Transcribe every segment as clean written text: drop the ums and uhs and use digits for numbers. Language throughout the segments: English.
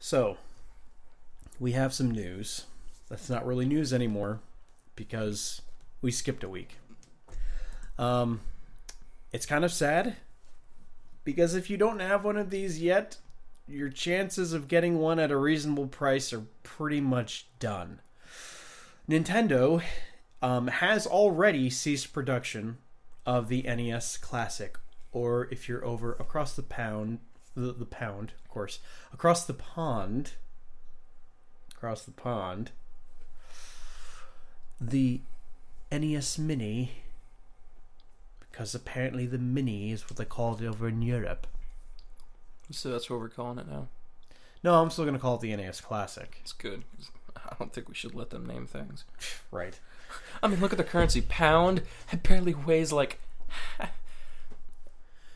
So, we have some news. That's not really news anymore because we skipped a week. It's kind of sad because if you don't have one of these yet, your chances of getting one at a reasonable price are pretty much done. Nintendo has already ceased production of the NES Classic, or if you're over across the pond, the pond, of course, across the pond, the NES Mini, because apparently the Mini is what they called it over in Europe. So that's what we're calling it now? No, I'm still going to call it the NES Classic. It's good. I don't think we should let them name things. Right. I mean, look at the currency. Pound, it barely weighs like...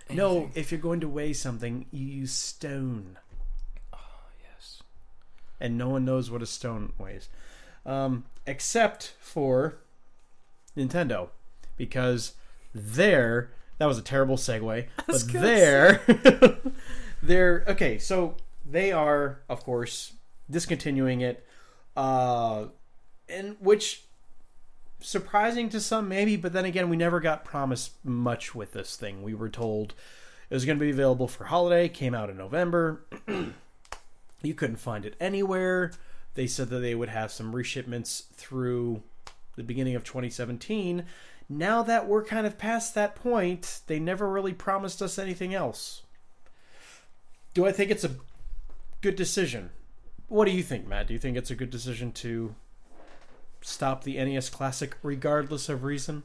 No, if you're going to weigh something, you use stone. Oh, yes. And no one knows what a stone weighs. Except for Nintendo. Because that was a terrible segue. But they're... Okay, so they are, of course, discontinuing it. And which... surprising to some, maybe, but then again, we never got promised much with this thing. We were told it was going to be available for holiday, came out in November. You couldn't find it anywhere. They said that they would have some reshipments through the beginning of 2017. Now that we're kind of past that point, they never really promised us anything else. Do I think it's a good decision? What do you think, Matt? Do you think it's a good decision to stop the NES Classic regardless of reason?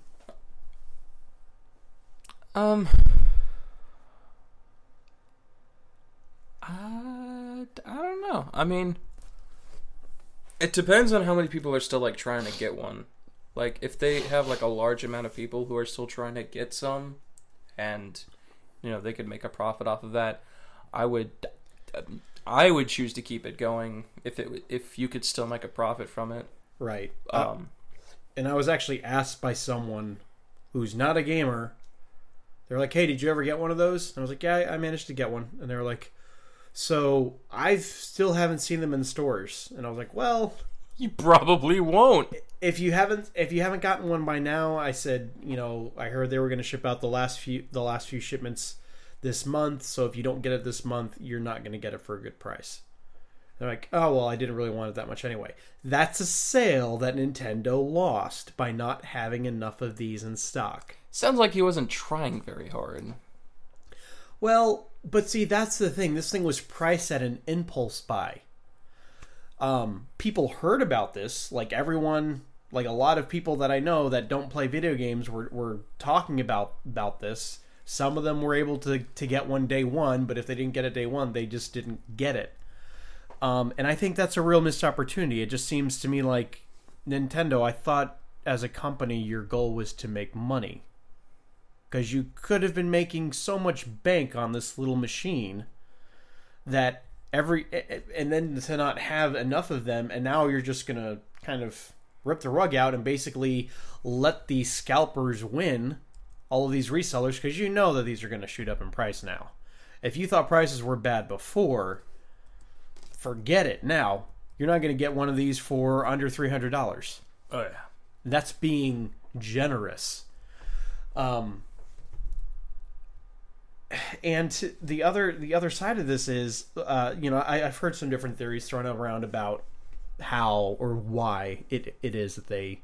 I don't know. I mean, it depends on how many people are still like trying to get one. Like if they have like a large amount of people who are still trying to get some, and they could make a profit off of that, I would choose to keep it going if you could still make a profit from it. Right. And I was actually asked by someone who's not a gamer. They're like, "Hey, did you ever get one of those?" And I was like, "Yeah, I managed to get one." And they were like, "So I still haven't seen them in stores." And I was like, "Well, you probably won't. If you haven't gotten one by now," I said, I heard they were going to ship out the last few shipments this month. So if you don't get it this month, you're not going to get it for a good price. They're like, "Oh, well, I didn't really want it that much anyway." That's a sale that Nintendo lost by not having enough of these in stock. Sounds like he wasn't trying very hard. Well, but see, that's the thing. This thing was priced at an impulse buy. People heard about this. Like everyone, like a lot of people that I know that don't play video games were talking about this. Some of them were able to get one day one, but if they didn't get it day one, they just didn't get it. And I think that's a real missed opportunity. It just seems to me like Nintendo, I thought as a company, your goal was to make money. Because you could have been making so much bank on this little machine that and then to not have enough of them, and now you're just going to kind of rip the rug out and basically let these scalpers win all of these resellers, because you know that these are going to shoot up in price now. If you thought prices were bad before, forget it. Now, you're not going to get one of these for under $300. Oh, yeah. That's being generous. And the other side of this is, I've heard some different theories thrown around about how or why it is that they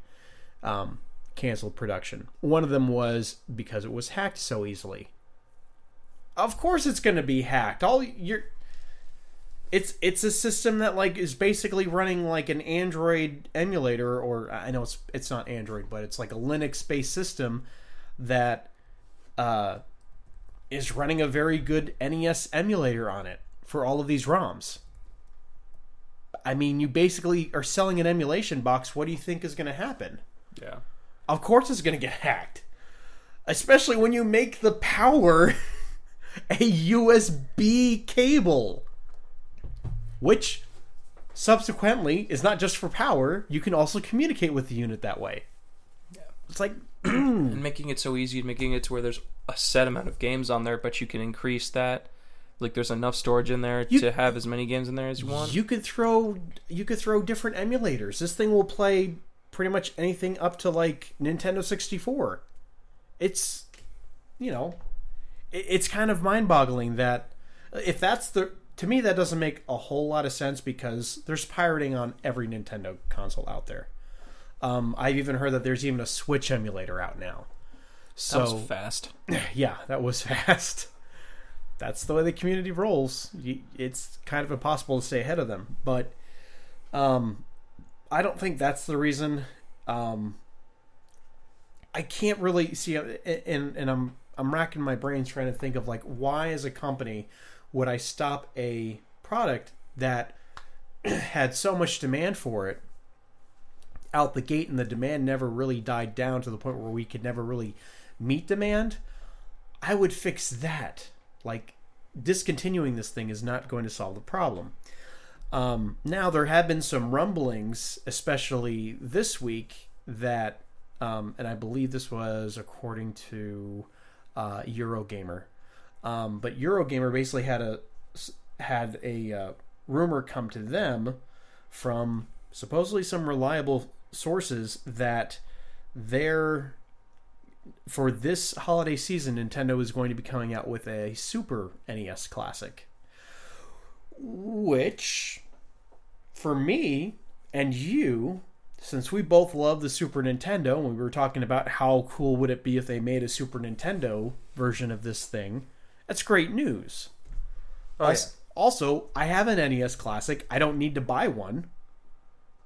canceled production. One of them was because it was hacked so easily. Of course it's going to be hacked. It's a system that like is basically running like an Android emulator, or I know it's not Android, but it's like a Linux-based system that is running a very good NES emulator on it for all of these ROMs. I mean, you basically are selling an emulation box. What do you think is going to happen? Yeah. Of course it's going to get hacked. Especially when you make the power a USB cable. Which, subsequently, is not just for power. You can also communicate with the unit that way. Yeah. It's like... and making it so easy, making it to where there's a set amount of games on there, but you can increase that Like, there's enough storage in there to have as many games in there as you want? You could throw different emulators. This thing will play pretty much anything up to, like, Nintendo 64. It's, it's kind of mind-boggling that if that's to me, that doesn't make a whole lot of sense because there's pirating on every Nintendo console out there. I've even heard that there's even a Switch emulator out now. So, that was fast. Yeah, that was fast. That's the way the community rolls. It's kind of impossible to stay ahead of them. But I don't think that's the reason. I can't really see, and I'm racking my brains trying to think of, like, why as a company would I stop a product that had so much demand for it out the gate, and the demand never really died down to the point where we could never really meet demand. I would fix that. Like, discontinuing this thing is not going to solve the problem. Now, there have been some rumblings, especially this week, that, and I believe this was according to Eurogamer, but Eurogamer basically had a rumor come to them from supposedly some reliable sources that for this holiday season, Nintendo is going to be coming out with a Super NES Classic. Which, for me and you, since we both love the Super Nintendo, and we were talking about how cool would it be if they made a Super Nintendo version of this thing, that's great news. Oh, yeah. Also, I have an NES Classic. I don't need to buy one.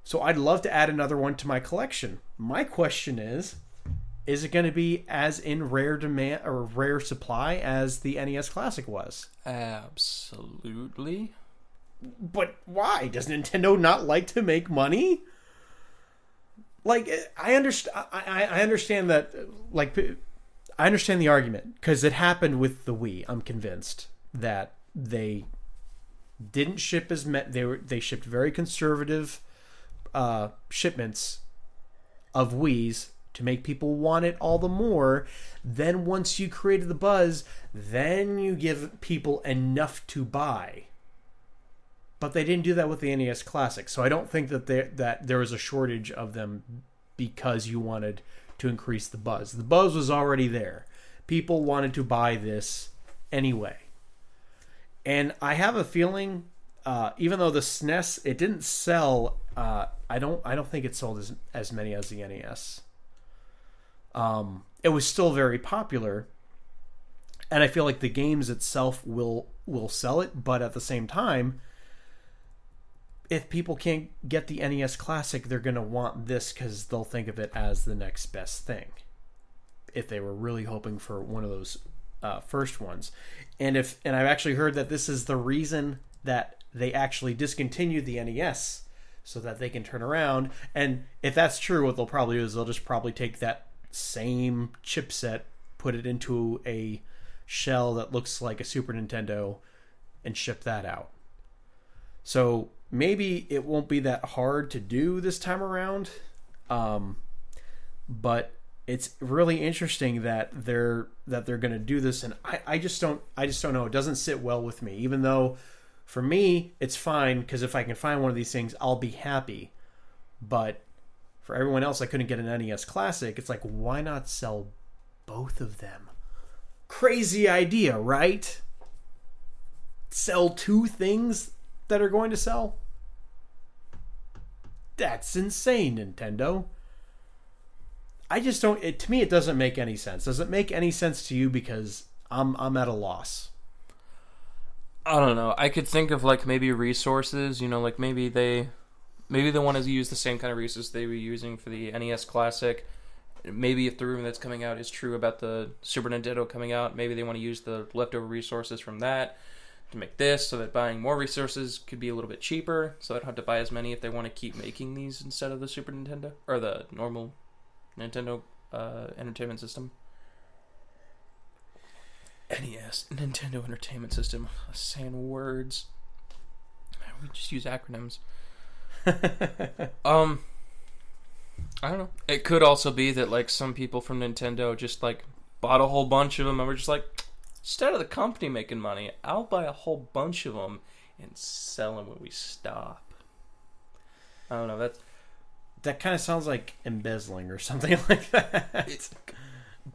So I'd love to add another one to my collection. My question is it going to be as in rare demand or rare supply as the NES Classic was? Absolutely. But why? Does Nintendo not like to make money? Like, I understand that, like, I understand the argument because it happened with the Wii. I'm convinced that they didn't ship they shipped very conservative shipments of Wiis to make people want it all the more. Then once you created the buzz, then you give people enough to buy. But they didn't do that with the NES Classic, so I don't think that there was a shortage of them because you wanted to increase the buzz. The buzz was already there. People wanted to buy this anyway. And I have a feeling, even though the SNES, it didn't sell, I don't think it sold as many as the NES. It was still very popular, and I feel like the games itself will sell it, but at the same time, if people can't get the NES Classic, they're going to want this because they'll think of it as the next best thing. If they were really hoping for one of those first ones. And I've actually heard that this is the reason that they actually discontinued the NES so that they can turn around. And if that's true, what they'll probably do is they'll just probably take that same chipset, put it into a shell that looks like a Super Nintendo, and ship that out. So maybe it won't be that hard to do this time around, but it's really interesting that they're going to do this, and I just don't know. It doesn't sit well with me, even though for me it's fine because if I can find one of these things, I'll be happy. But for everyone else, I couldn't get an NES Classic. It's like, why not sell both of them? Crazy idea, right? Sell two things that are going to sell? That's insane, Nintendo. I just don't. To me, it doesn't make any sense. Does it make any sense to you? Because I'm at a loss. I don't know. I could think of like maybe resources. Like maybe they want to use the same kind of resources they were using for the NES Classic. Maybe if the rumor that's coming out is true about the Super Nintendo coming out, maybe they want to use the leftover resources from that to make this, so that buying more resources could be a little bit cheaper, so they don't have to buy as many if they want to keep making these instead of the Super Nintendo or the normal Nintendo Entertainment System. NES, Nintendo Entertainment System. Saying words. We just use acronyms. I don't know. It could also be that like some people from Nintendo just like bought a whole bunch of them and were just like, instead of the company making money, I'll buy a whole bunch of them and sell them when we stop. I don't know. That kind of sounds like embezzling or something like that.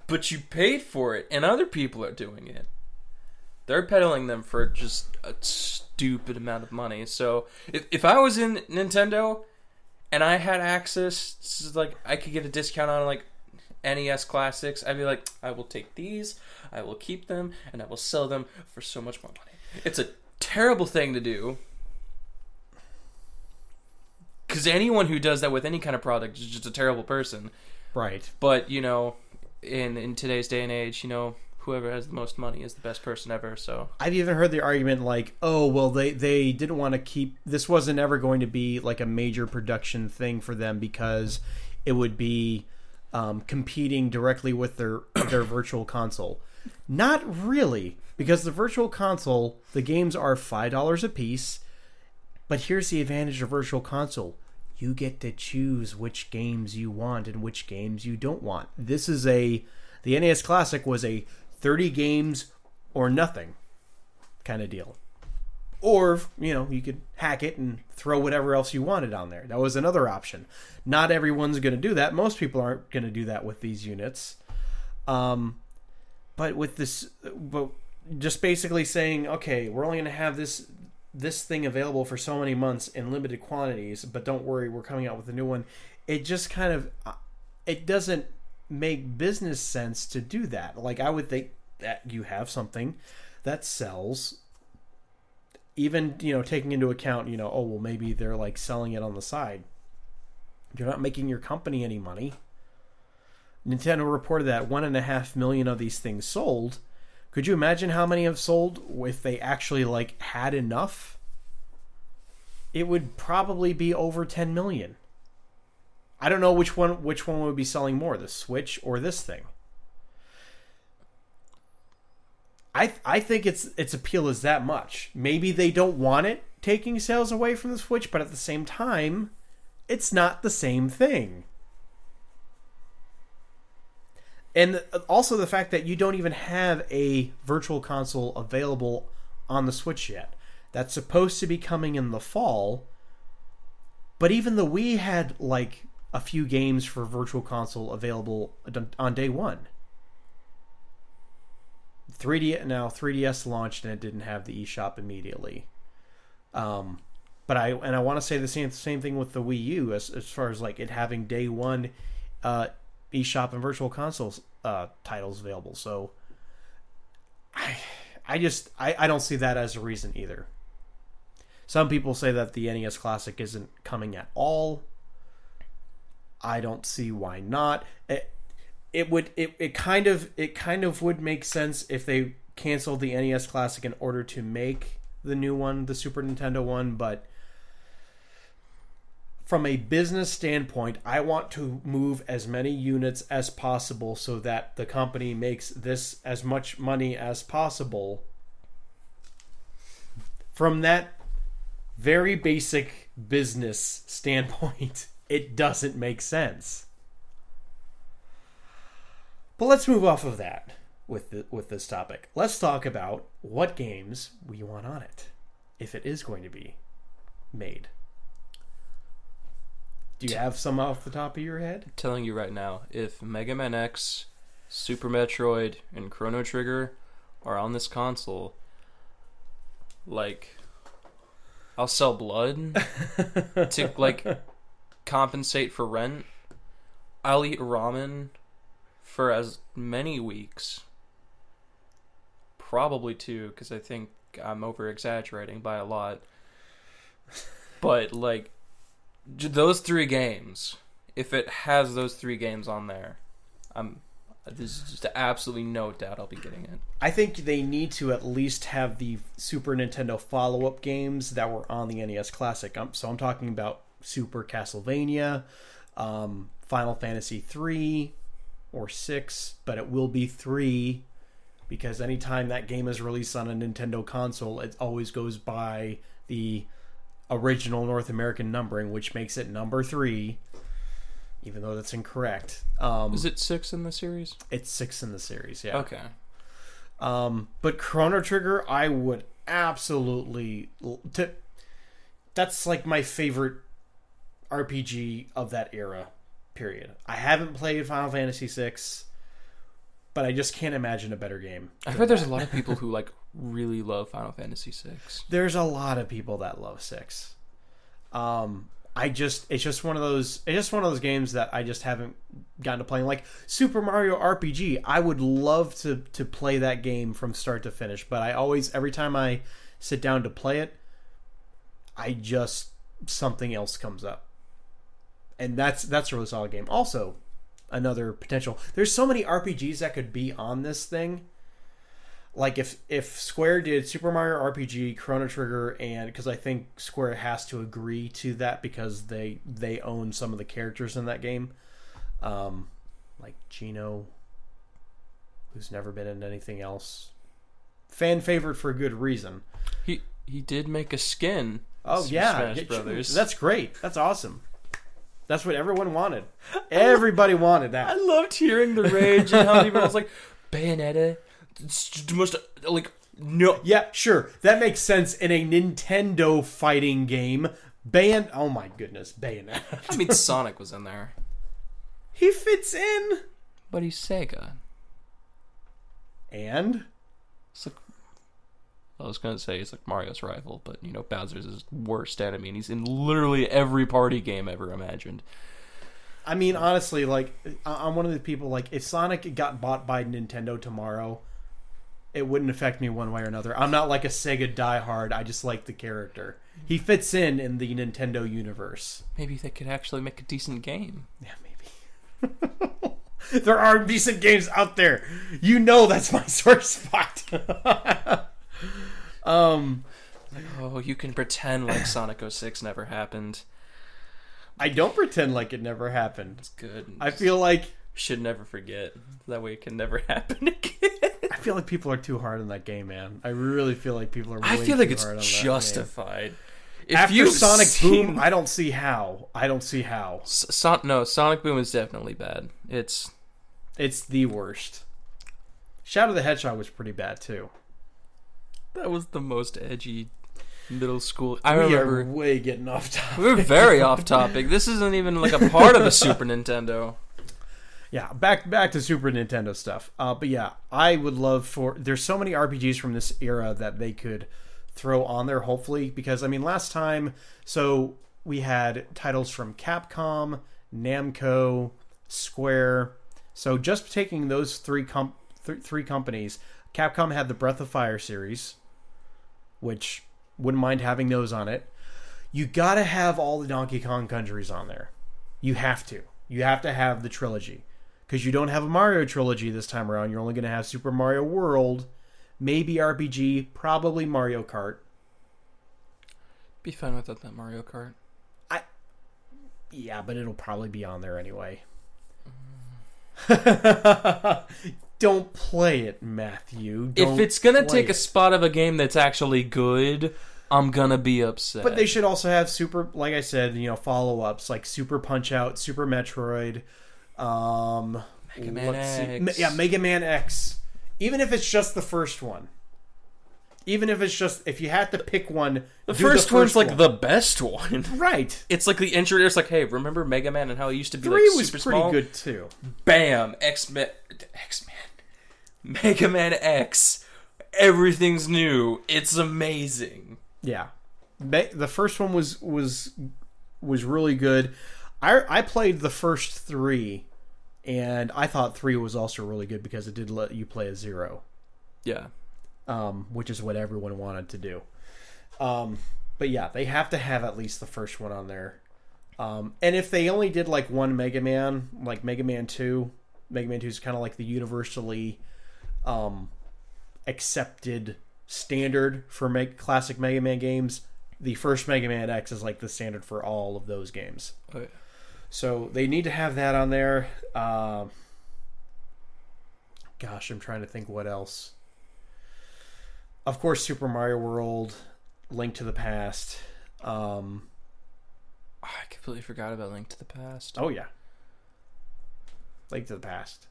But you paid for it, and other people are doing it. They're peddling them for just a stupid amount of money. So if I was in Nintendo and I had access, like I could get a discount on like NES classics, I'd be like, I will take these, I will keep them, and I will sell them for so much more money. It's a terrible thing to do. Because anyone who does that with any kind of product is just a terrible person. Right. But, you know, in today's day and age, you know, whoever has the most money is the best person ever, so... I've even heard the argument like, oh, well, they didn't want to keep... This wasn't ever going to be like a major production thing for them because it would be competing directly with their virtual console. Not really, because the virtual console, the games are $5 a piece, but here's the advantage of virtual console. You get to choose which games you want and which games you don't want. The NES Classic was a 30 games or nothing kind of deal. Or, you know, you could hack it and throw whatever else you wanted on there. That was another option. Not everyone's going to do that. Most people aren't going to do that with these units. But with this, but just basically saying, okay, we're only going to have this thing available for so many months in limited quantities, but don't worry, we're coming out with a new one. It just kind of, it doesn't make business sense to do that. Like, I would think that you have something that sells, even, you know, taking into account, you know, oh, well, maybe they're like selling it on the side. You're not making your company any money. Nintendo reported that 1.5 million of these things sold. Could you imagine how many have sold if they actually like had enough? It would probably be over 10 million. I don't know which one would be selling more, the Switch or this thing. I think its appeal is that much. Maybe they don't want it taking sales away from the Switch, but at the same time, it's not the same thing. And also the fact that you don't even have a virtual console available on the Switch yet. That's supposed to be coming in the fall. But even the Wii had like a few games for virtual console available on day one. 3DS launched and it didn't have the eShop immediately. But I want to say the same thing with the Wii U as far as like it having day one eShop and virtual consoles titles available. So I don't see that as a reason either. Some people say that the NES Classic isn't coming at all. I don't see why not. It kind of would make sense if they canceled the NES Classic in order to make the new one, the Super Nintendo one, but from a business standpoint, I want to move as many units as possible so that the company makes this as much money as possible. From that very basic business standpoint, it doesn't make sense. But let's move off of that with this topic. Let's talk about what games we want on it, if it is going to be made. Do you have some off the top of your head? I'm telling you right now, if Mega Man X, Super Metroid, and Chrono Trigger are on this console, like, I'll sell blood to, like, compensate for rent. I'll eat ramen for as many weeks. Probably 2, because I think I'm over-exaggerating by a lot. But, like, those 3 games, if it has those 3 games on there, there's just absolutely no doubt I'll be getting it. I think they need to at least have the Super Nintendo follow-up games that were on the NES Classic. So I'm talking about Super Castlevania, Final Fantasy 3 or 6, but it will be 3 because anytime that game is released on a Nintendo console, it always goes by the original North American numbering, which makes it number 3, even though that's incorrect. Is it 6 in the series? It's 6 in the series, yeah. Okay. But Chrono Trigger, I would absolutely... That's like my favorite RPG of that era, period. I haven't played Final Fantasy VI, but I just can't imagine a better game. I've heard there's a lot of people who like really love Final Fantasy VI. There's a lot of people that love 6. It's just one of those games that I just haven't gotten to playing. Like Super Mario RPG, I would love to play that game from start to finish, but every time I sit down to play it, something else comes up. And that's a really solid game. Also, another potential. There's so many RPGs that could be on this thing. Like if Square did Super Mario RPG, Chrono Trigger, and because I think Square has to agree to that because they own some of the characters in that game, like Gino, who's never been in anything else, fan favorite for a good reason. He did make a skin. Oh yeah, Smash Brothers. That's great. That's awesome. That's what everyone wanted. Everybody wanted that. I loved hearing the rage and how many people was like, Bayonetta. It's the most like no. Yeah, sure. That makes sense in a Nintendo fighting game. Oh my goodness, Bayonetta. I mean, Sonic was in there. He fits in, but he's Sega. And it's like, I was gonna say he's like Mario's rival, but you know Bowser's his worst enemy, and he's in literally every party game ever imagined. I mean, honestly, like I'm one of the people. Like, if Sonic got bought by Nintendo tomorrow, it wouldn't affect me one way or another. I'm not like a Sega diehard. I just like the character. He fits in the Nintendo universe. Maybe they could actually make a decent game. Yeah, maybe. There are decent games out there. You know that's my sore spot. Like, oh, you can pretend like Sonic 06 never happened. I don't pretend like it never happened. It's good. I feel like... should never forget. That way it can never happen again. I feel like people are too hard on that game, man. I really feel like people are way I feel like too it's hard on justified. If after Sonic Boom, I don't see how. No, Sonic Boom is definitely bad. It's the worst. Shadow the Hedgehog was pretty bad, too. That was the most edgy middle school. We are way getting off topic. We're very off topic. This isn't even like a part of the Super Nintendo. Yeah, back to Super Nintendo stuff. But yeah, I would love there's so many RPGs from this era that they could throw on there, hopefully, because I mean last time, so we had titles from Capcom, Namco, Square. So just taking those three companies, Capcom had the Breath of Fire series, which wouldn't mind having those on it. You gotta have all the Donkey Kong countries on there. You have to. You have to have the trilogy. Because you don't have a Mario trilogy this time around. You're only going to have Super Mario World, maybe RPG, probably Mario Kart. Be fine without that Mario Kart. Yeah, but it'll probably be on there anyway. Don't play it, Matthew. If it's going to take a spot of a game that's actually good, I'm going to be upset. But they should also have like I said, follow-ups like Super Punch-Out, Super Metroid, Mega Man X. Mega Man X. Even if it's just the first one. Even if it's just, if you had to pick one, the first one's like the best one. Right. It's like the intro. It's like, hey, remember Mega Man and how he used to be 3 like was super pretty small? Good too. Bam, X-Men, Mega Man X. Everything's new. It's amazing. Yeah, the first one was really good. I played the first 3, and I thought 3 was also really good because it did let you play as Zero. Yeah. Which is what everyone wanted to do. But yeah, they have to have at least the first one on there. And if they only did like one Mega Man, like Mega Man 2 is kind of like the universally accepted standard for classic Mega Man games. The first Mega Man X is like the standard for all of those games. Oh, yeah. So they need to have that on there. Gosh, I'm trying to think what else. Of course, Super Mario World, Link to the Past. I completely forgot about Link to the Past. Oh, yeah. Link to the Past.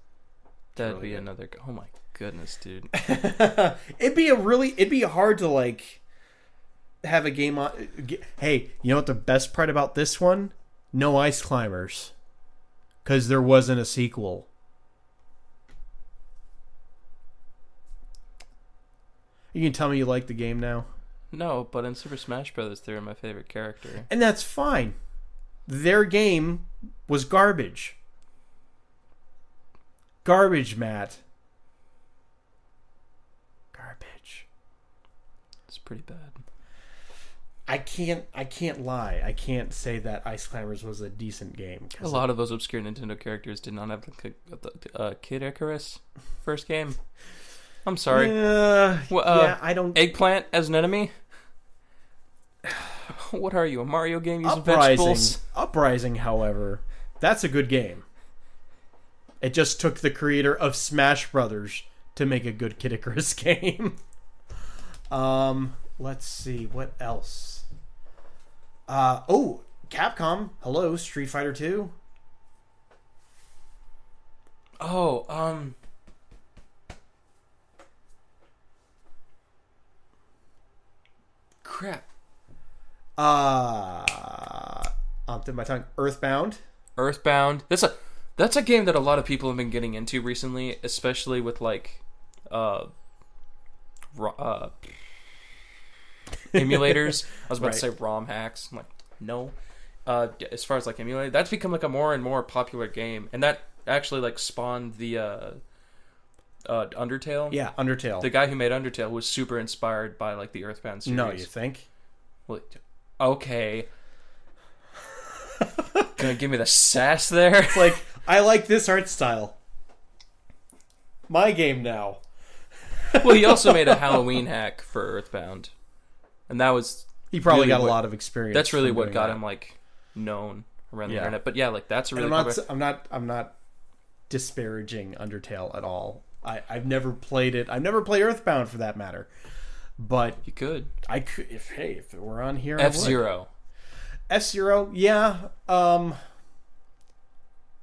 That'd really be good. Another... Oh, my... goodness, dude. It'd be hard to like have a game on. Hey, you know what the best part about this one? No Ice Climbers, because there wasn't a sequel. You can tell me you like the game now. No, but in Super Smash Bros., they're my favorite character. And that's fine. Their game was garbage. Garbage, Matt. Garbage. It's pretty bad. I can't lie. I can't say that Ice Climbers was a decent game. A lot of those obscure Nintendo characters did not have the Kid Icarus first game. I'm sorry. Yeah, I don't... Eggplant as an enemy? What are you, a Mario game using vegetables? Uprising, however, that's a good game. It just took the creator of Smash Brothers to make a good Kid Icarus game. Let's see, what else? Capcom. Hello, Street Fighter 2. Crap. I'm tip my tongue. Earthbound. That's a game that a lot of people have been getting into recently, especially with like emulators. I was about to say ROM hacks. I'm like, no. As far as like emulator, that's become like a more and more popular game, and that actually like spawned the Undertale. Yeah, Undertale. The guy who made Undertale was super inspired by like the Earthbound series. No, you think? Well, okay. Gonna give me the sass there? It's like, I like this art style. My game now. Well, he also made a Halloween hack for Earthbound, and that was he probably really got a lot of experience. That's really what got him like known around the internet. But yeah, like that's a really. I'm not disparaging Undertale at all. I've never played it. I've never played Earthbound for that matter. But you could. I could if it were on here. F-Zero. F-Zero, yeah.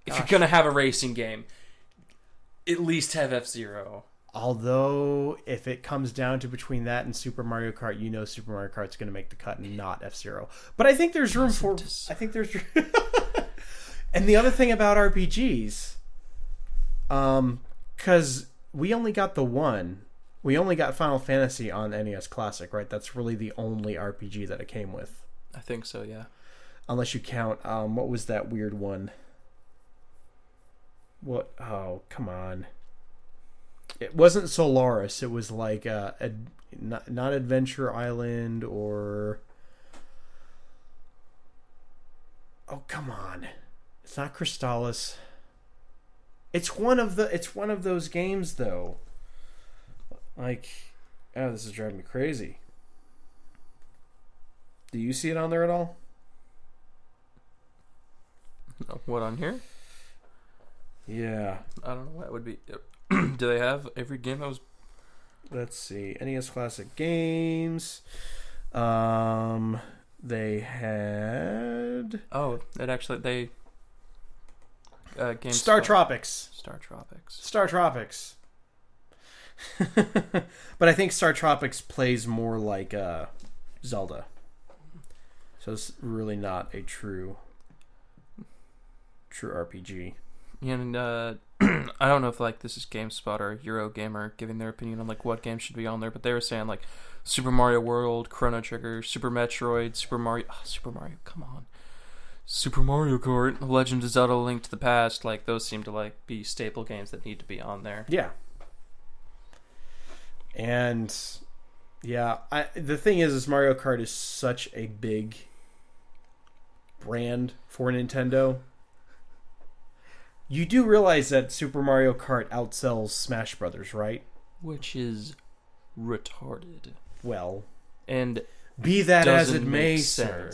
If you're gonna have a racing game, at least have F-Zero. Although, if it comes down to between that and Super Mario Kart, you know Super Mario Kart's going to make the cut and not F-Zero. But I think there's room for... I think there's... And the other thing about RPGs, because we only got the one. We only got Final Fantasy on NES Classic, right? That's really the only RPG that it came with. I think so, yeah. Unless you count... what was that weird one? What? Oh, come on. It wasn't Solaris. It was like not Adventure Island or... Oh, come on. It's not Crystallis. It's one of those games though. Like, oh, this is driving me crazy. Do you see it on there at all? No, what, on here? Yeah. I don't know what it would be. Do they have every game that was... Let's see. NES Classic Games. They had... Oh, it actually... They... Games Star Tropics. Star Tropics. Star Tropics. But I think Star Tropics plays more like Zelda. So it's really not a true RPG. And I don't know if like this is GameSpot or Eurogamer giving their opinion on like what games should be on there, but they were saying like Super Mario World, Chrono Trigger, Super Metroid, Super Mario, come on, Super Mario Kart, Legend of Zelda: Link to the Past, like those seem to like be staple games that need to be on there. Yeah. And yeah, the thing is Mario Kart is such a big brand for Nintendo. You do realize that Super Mario Kart outsells Smash Brothers, right? Which is retarded. Well, and be that as it may, sir.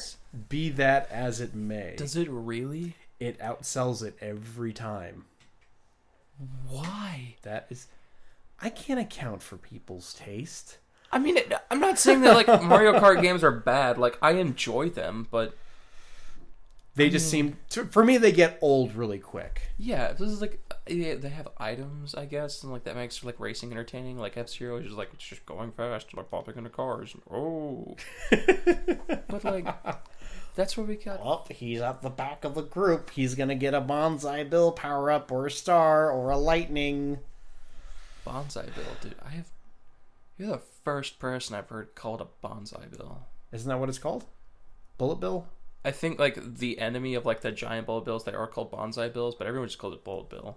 Be that as it may. Does it really? It outsells it every time. Why? That is... I can't account for people's taste. I mean, I'm not saying that like Mario Kart games are bad. Like, I enjoy them, but... They just seem... For me, they get old really quick. Yeah, this is like... Yeah, they have items, I guess, and like that makes like racing entertaining. Like F-Zero is just like it's just going fast, like popping into cars. Oh, but like that's where we got. Oh, he's at the back of the group. He's gonna get a Bonsai Bill power up, or a star, or a lightning. Bonsai Bill, dude. You're the first person I've heard called a Bonsai Bill. Isn't that what it's called? Bullet Bill? I think like the enemy of like the giant bullet bills, they are called Bonsai Bills, but everyone just called it Bullet Bill.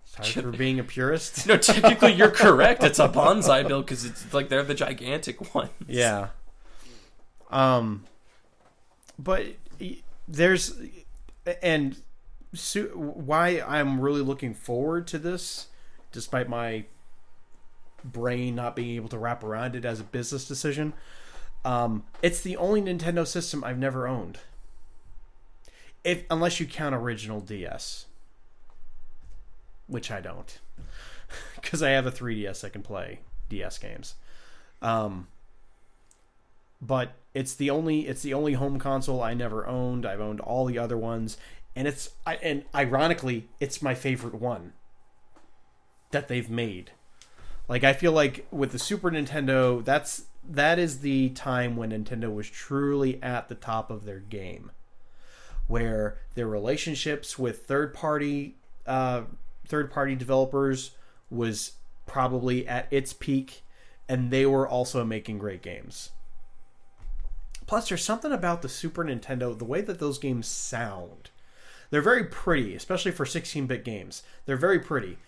Sorry for being a purist. No, technically you're correct. It's a Bonsai Bill because it's like they're the gigantic ones. Yeah. But there's why I'm really looking forward to this, despite my brain not being able to wrap around it as a business decision. It's the only Nintendo system I've never owned, unless you count original DS, which I don't, because I have a 3DS that can play DS games. But it's the only home console I never owned. I've owned all the other ones, and ironically, it's my favorite one that they've made. Like, I feel like with the Super Nintendo, that is the time when Nintendo was truly at the top of their game, where their relationships with third-party developers was probably at its peak, and they were also making great games. Plus, there's something about the Super Nintendo, the way that those games sound. They're very pretty, especially for 16-bit games. They're very pretty.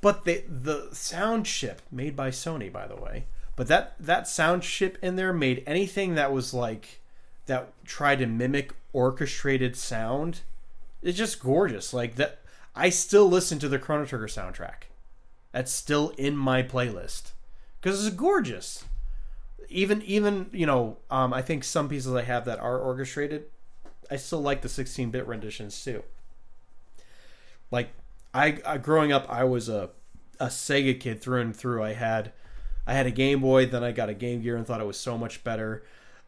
But the sound chip, made by Sony, by the way, but that sound chip in there made anything that was like, that tried to mimic orchestrated sound, it's just gorgeous. Like that, I still listen to the Chrono Trigger soundtrack. That's still in my playlist because it's gorgeous. Even I think some pieces I have that are orchestrated, I still like the 16-bit renditions too. Like I growing up, I was a Sega kid through and through. I had a Game Boy, then I got a Game Gear and thought it was so much better,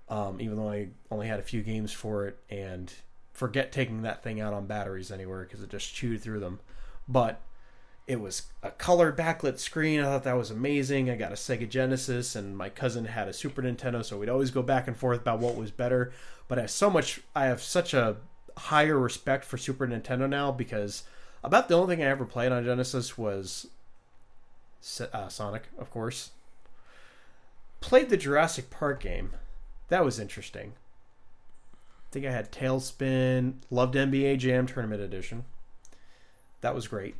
even though I only had a few games for it, and forget taking that thing out on batteries anywhere because it just chewed through them. But it was a colored backlit screen. I thought that was amazing. I got a Sega Genesis, and my cousin had a Super Nintendo, so we'd always go back and forth about what was better. But I have such a higher respect for Super Nintendo now, because about the only thing I ever played on Genesis was Sonic, of course. Played the Jurassic Park game. That was interesting. I think I had Tailspin. Loved NBA Jam Tournament Edition. That was great.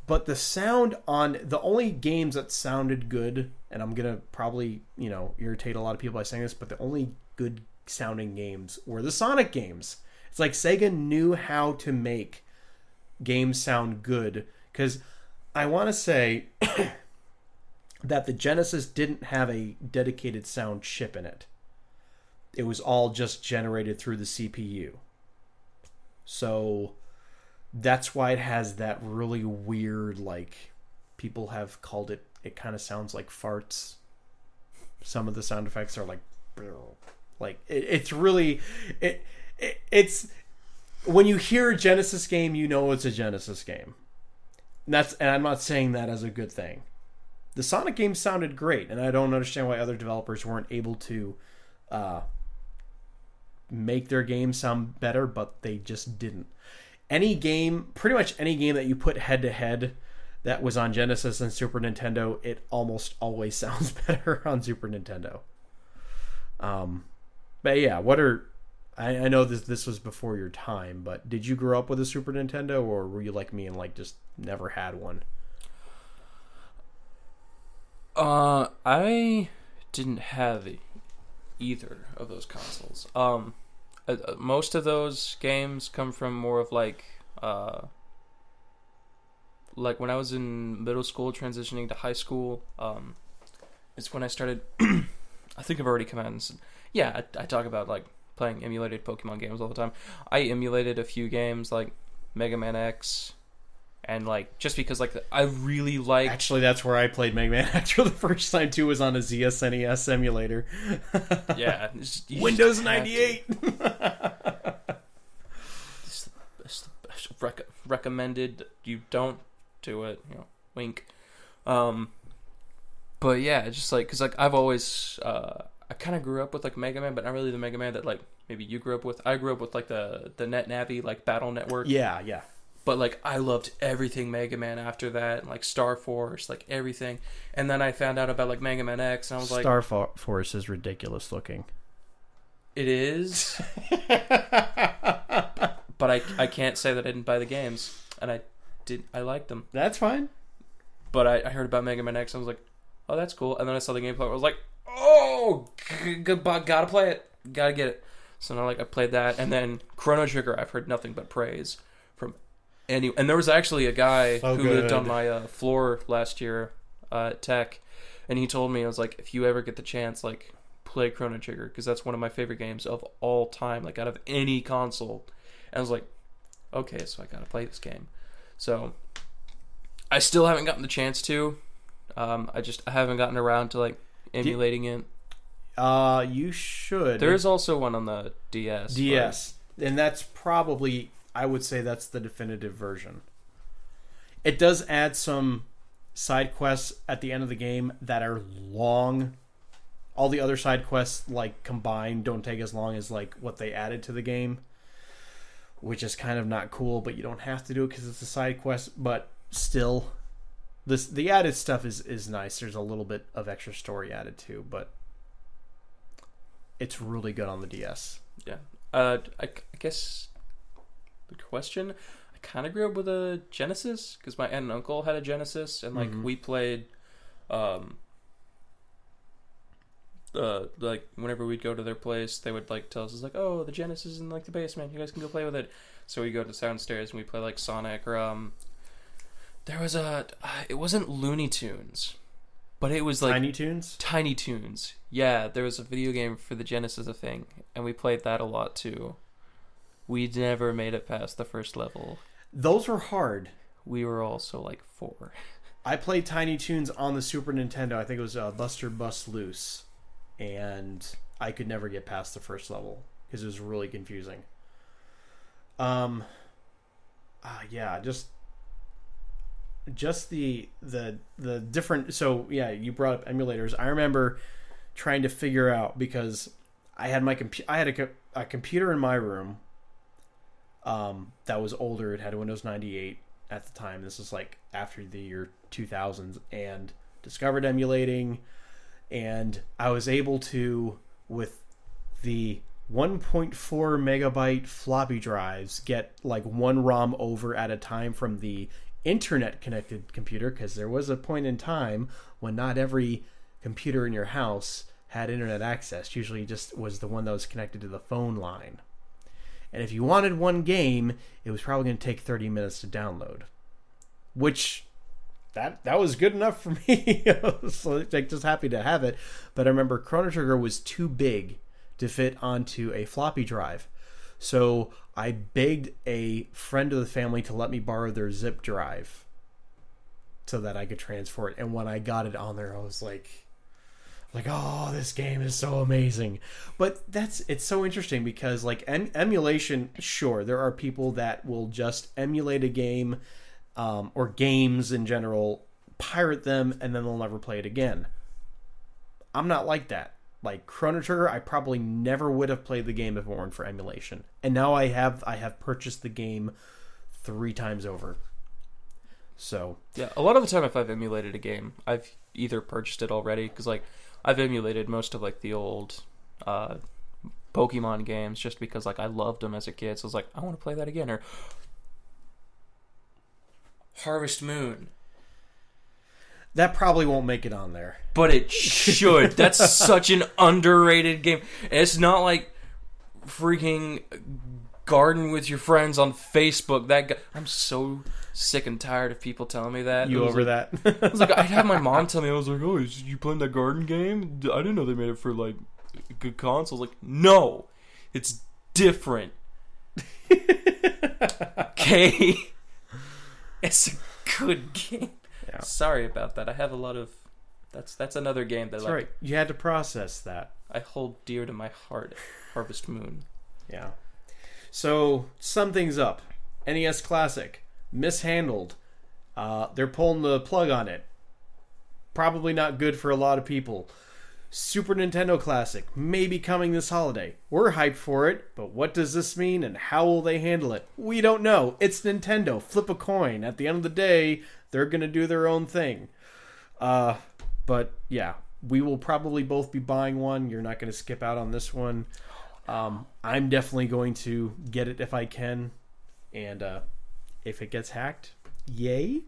But the sound on the only games that sounded good, and I'm going to probably, irritate a lot of people by saying this, but the only good sounding games were the Sonic games. It's like Sega knew how to make games sound good, because I want to say that the Genesis didn't have a dedicated sound chip in it. It was all just generated through the CPU. So that's why it has that really weird, like, people have called it kind of sounds like farts. Some of the sound effects are like it's really it's when you hear a Genesis game, you know it's a Genesis game. And I'm not saying that as a good thing. The Sonic games sounded great, and I don't understand why other developers weren't able to make their games sound better, but they just didn't. Pretty much any game that you put head to head that was on Genesis and Super Nintendo, it almost always sounds better on Super Nintendo. But yeah, I know this was before your time, but did you grow up with a Super Nintendo, or were you like me and like just never had one? I didn't have either of those consoles. Most of those games come from more of like when I was in middle school transitioning to high school, it's when I started, I think I've already come out and said, yeah, I talk about like playing emulated Pokemon games all the time. I emulated a few games like Mega Man X, and like just because like I really like. Actually, that's where I played Mega Man X for the first time too. Was on a SNES emulator. Yeah, Windows 98. It's the best. recommended you don't do it. Wink. But yeah, just like, because like I've always I kind of grew up with like Mega Man, but not really the Mega Man that like maybe you grew up with. I grew up with like the Net Navi, like Battle Network. Yeah. But like I loved everything Mega Man after that, and like Star Force, like everything. And then I found out about like Mega Man X, and I was like, Star Force is ridiculous looking. It is. But I can't say that I didn't buy the games, and I liked them. That's fine. But I heard about Mega Man X, and I was like, oh, that's cool. And then I saw the gameplay, I was like, oh, gotta play it, gotta get it. So now like I played that, and then Chrono Trigger, I've heard nothing but praise from anyone. And there was actually a guy who lived on my floor last year at Tech, and he told me, I was like, if you ever get the chance, like, play Chrono Trigger, because that's one of my favorite games of all time, like out of any console. And I was like, okay, so I gotta play this game. So I still haven't gotten the chance to. I haven't gotten around to like emulating it. You should. There is also one on the DS. And that's probably, I would say that's the definitive version. It does add some side quests at the end of the game that are long. All the other side quests, like, combined don't take as long as, like, what they added to the game, which is kind of not cool, but you don't have to do it because it's a side quest. But still, the added stuff is nice. There's a little bit of extra story added too, but it's really good on the DS. Yeah. I guess the question, I kind of grew up with a Genesis because my aunt and uncle had a Genesis, and like we played like whenever we'd go to their place, they would like tell us, like, oh, the Genesis is in like the basement, you guys can go play with it. So we go to downstairs and we play like Sonic, or there was it wasn't Looney Tunes, but it was like Tiny Toons. Yeah, there was a video game for the Genesis, a thing, and we played that a lot too. We never made it past the first level. Those were hard. We were also like 4. I played Tiny Toons on the Super Nintendo. I think it was Buster Bust Loose, and I could never get past the first level because it was really confusing. Yeah, just the different. So yeah, you brought up emulators. I remember trying to figure out, because I had a computer in my room that was older. It had a Windows 98 at the time. This was like after the year 2000s, and discovered emulating, and I was able to, with the 1.4 megabyte floppy drives, get like one ROM over at a time from the internet connected computer, because there was a point in time when not every computer in your house had internet access. Usually just was the one that was connected to the phone line. And if you wanted one game, it was probably going to take 30 minutes to download, which that was good enough for me. I was like just happy to have it. But I remember Chrono Trigger was too big to fit onto a floppy drive. So I begged a friend of the family to let me borrow their zip drive so that I could transfer it. And when I got it on there, I was like, oh, this game is so amazing. But it's so interesting because like emulation, sure, there are people that will just emulate a game or games in general, pirate them, and then they'll never play it again. I'm not like that. Like Chrono Trigger, I probably never would have played the game if it weren't for emulation. And now I have purchased the game 3 times over. So yeah, a lot of the time if I've emulated a game, I've either purchased it already, because like I've emulated most of like the old Pokemon games just because like I loved them as a kid. So I was like, I want to play that again. Or Harvest Moon. That probably won't make it on there. But it should. That's such an underrated game. It's not like freaking Garden with Your Friends on Facebook. That guy, I'm so sick and tired of people telling me that. You over that? I was like, I'd have my mom tell me, I was like, oh, you playing that Garden game? I didn't know they made it for like good consoles. Like, no, it's different. Okay? It's a good game. Yeah. Sorry about that. I have a lot of... That's another game that... That's like, right. You had to process that. I hold dear to my heart. Harvest Moon. Yeah. So, sum things up. NES Classic. mishandled. They're pulling the plug on it. Probably not good for a lot of people. Super Nintendo Classic, maybe coming this holiday. We're hyped for it, but what does this mean and how will they handle it? We don't know. It's Nintendo. Flip a coin. At the end of the day, they're going to do their own thing. But yeah, we will probably both be buying one. You're not going to skip out on this one. I'm definitely going to get it if I can. And if it gets hacked, yay.